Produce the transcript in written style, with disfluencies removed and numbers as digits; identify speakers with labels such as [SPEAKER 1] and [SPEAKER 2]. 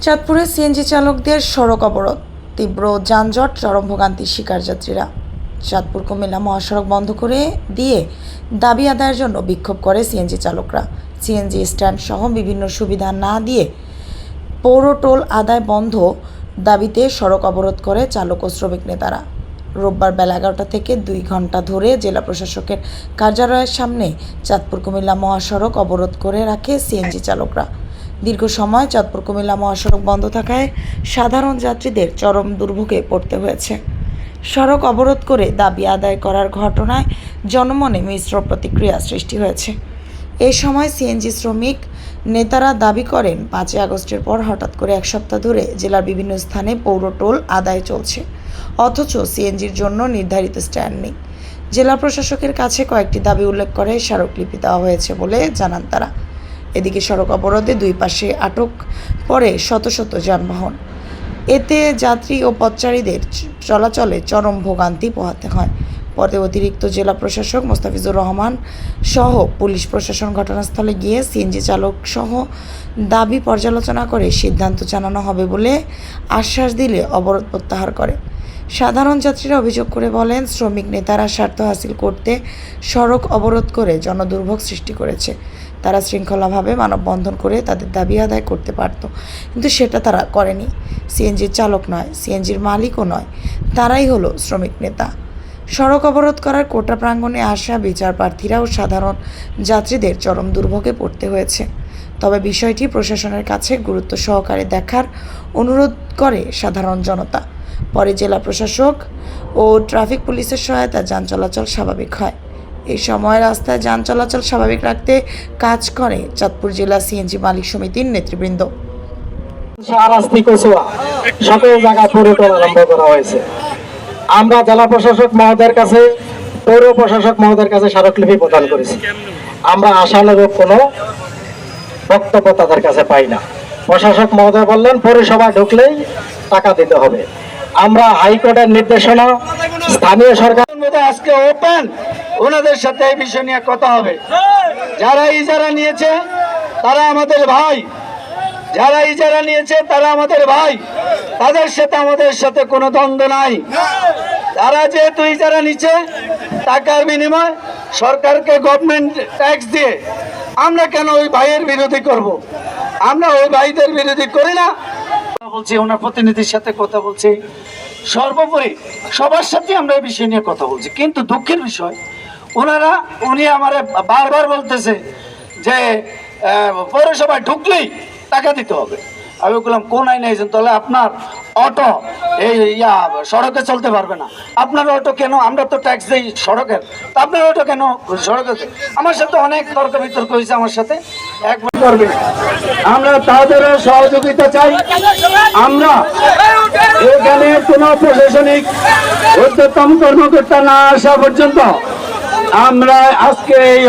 [SPEAKER 1] চাঁদপুরে সিএনজি চালকদের সড়ক অবরোধ, তীব্র যানজট, চরম ভোগান্তির শিকার যাত্রীরা। চাঁদপুর কুমিল্লা মহাসড়ক বন্ধ করে দিয়ে দাবি আদায়ের জন্য বিক্ষোভ করে সিএনজি চালকরা। সিএনজি স্ট্যান্ড সহ বিভিন্ন সুবিধা না দিয়ে পৌর টোল আদায় বন্ধ দাবিতে সড়ক অবরোধ করে চালক ও শ্রমিক নেতারা। রোববার বেলা 11টা থেকে 2 ঘন্টা ধরে জেলা প্রশাসকের কার্যালয়ের সামনে চাঁদপুর কুমিল্লা মহাসড়ক অবরোধ করে রাখে সিএনজি চালকরা। দীর্ঘ সময় চাঁদপুর কুমিল্লা মহাসড়ক বন্ধ থাকায় সাধারণ যাত্রীদের চরম দুর্ভোগে পড়তে হয়েছে। সড়ক অবরোধ করে দাবি আদায় করার ঘটনায় জনমনে মিশ্র প্রতিক্রিয়া সৃষ্টি হয়েছে। এই সময় সিএনজি শ্রমিক নেতারা দাবি করেন, 5 আগস্টের পর হঠাৎ করে এক সপ্তাহ ধরে জেলার বিভিন্ন স্থানে পৌর টোল আদায় চলছে, অথচ সিএনজির জন্য নির্ধারিত স্ট্যান্ড নেই। জেলা প্রশাসকের কাছে কয়েকটি দাবি উল্লেখ করে স্মারকলিপি দেওয়া হয়েছে বলে জানান তারা। এদিকে সড়ক অবরোধে দুই পাশে আটক পড়ে শত শত যানবাহন। এতে যাত্রী ও পথচারীদের চলাচলে চরম ভোগান্তি পোহাতে হয়। পরে অতিরিক্ত জেলা প্রশাসক মোস্তাফিজুর রহমান সহ পুলিশ প্রশাসন ঘটনাস্থলে গিয়ে সিএনজি চালক সহ দাবি পর্যালোচনা করে সিদ্ধান্ত জানানো হবে বলে আশ্বাস দিলে অবরোধ প্রত্যাহার করে। সাধারণ যাত্রীরা অভিযোগ করে বলেন, শ্রমিক নেতারা স্বার্থ হাসিল করতে সড়ক অবরোধ করে জনদুর্ভোগ সৃষ্টি করেছে। তারা শৃঙ্খলাভাবে মানববন্ধন করে তাদের দাবি আদায় করতে পারত, কিন্তু সেটা তারা করেনি। সিএনজির চালক নয়, সিএনজির মালিকও নয়, তারাই হলো শ্রমিক নেতা। সড়ক অবরোধ করার কোটা প্রাঙ্গণে আসা বিচার প্রার্থীরা ও সাধারণ যাত্রীদের চরম দুর্ভোগে পড়তে হয়েছে। তবে বিষয়টি প্রশাসনের কাছে গুরুত্ব সহকারে দেখার অনুরোধ করে সাধারণ জনতা। পরে জেলা প্রশাসক ও ট্রাফিক পুলিশের সহায়তায় যান চলাচল স্বাভাবিক হয়। এই সময় রাস্তায় যান চলাচল স্বাভাবিক রাখতে কাজ করে চাঁদপুর জেলা সিএনজি মালিক সমিতির নেতৃবৃন্দ।
[SPEAKER 2] সকল জায়গায় পরিকল্পনা আরম্ভ করা হয়েছে। আমরা জেলা প্রশাসক মহোদয়ের কাছে, পৌর প্রশাসক মহোদয়ের কাছে স্মারকলিপি প্রদান করেছি। আমরা আশানুরূপ কোনো বক্তব্য তাদের কাছে পাই না। প্রশাসক মহোদয় বললেন পৌরসভায় ঢুকলেই টাকা দিতে হবে। আমরা হাইকোর্টের নির্দেশনা, স্থানীয় সরকার আজকে ওপেন, ওনাদের সাথে এই বিষয় নিয়ে কথা হবে। যারা ইজারা নিয়েছে তারা আমাদের ভাই, যারা ইজারা নিয়েছে তারা আমাদের ভাই, তাদের সাথে আমাদের সাথে কোনো দ্বন্দ্ব নাই। তারা যেহেতু ইজারা নিচ্ছে টাকার বিনিময় সরকারকে গভর্নমেন্ট ট্যাক্স দিয়ে, আমরা কেন ওই ভাইয়ের বিরোধী করব? আমরা ওই ভাইদের বিরোধী করি না। বলছি ওনার প্রতিনিধির সাথে কথা বলছি, সর্বোপরি সবার সাথে আমরা এই বিষয় নিয়ে কথা বলছি। কিন্তু দুঃখের বিষয় উনি আমার বারবার বলতেছে যে পৌরসভায় ঢুকলেই টাকা দিতে হবে। আমি বললাম কোন আইনে এসেছেন? তাহলে আপনার অটো এই সড়কে চলতে পারবে না। আপনার অটো কেন? আমরা তো ট্যাক্স দিই সড়কের, তা আপনার অটো কেন সড়কে? আমার সাথে অনেক তর্ক বিতর্ক হয়েছে আমার সাথে। একবার করবে, আমরা তাদেরও সহযোগিতা চাই। আমরা এখানে কোনো প্রশাসনিক ঊর্ধ্বতম কর্মকর্তা না আসা পর্যন্ত আমরা আজকে এই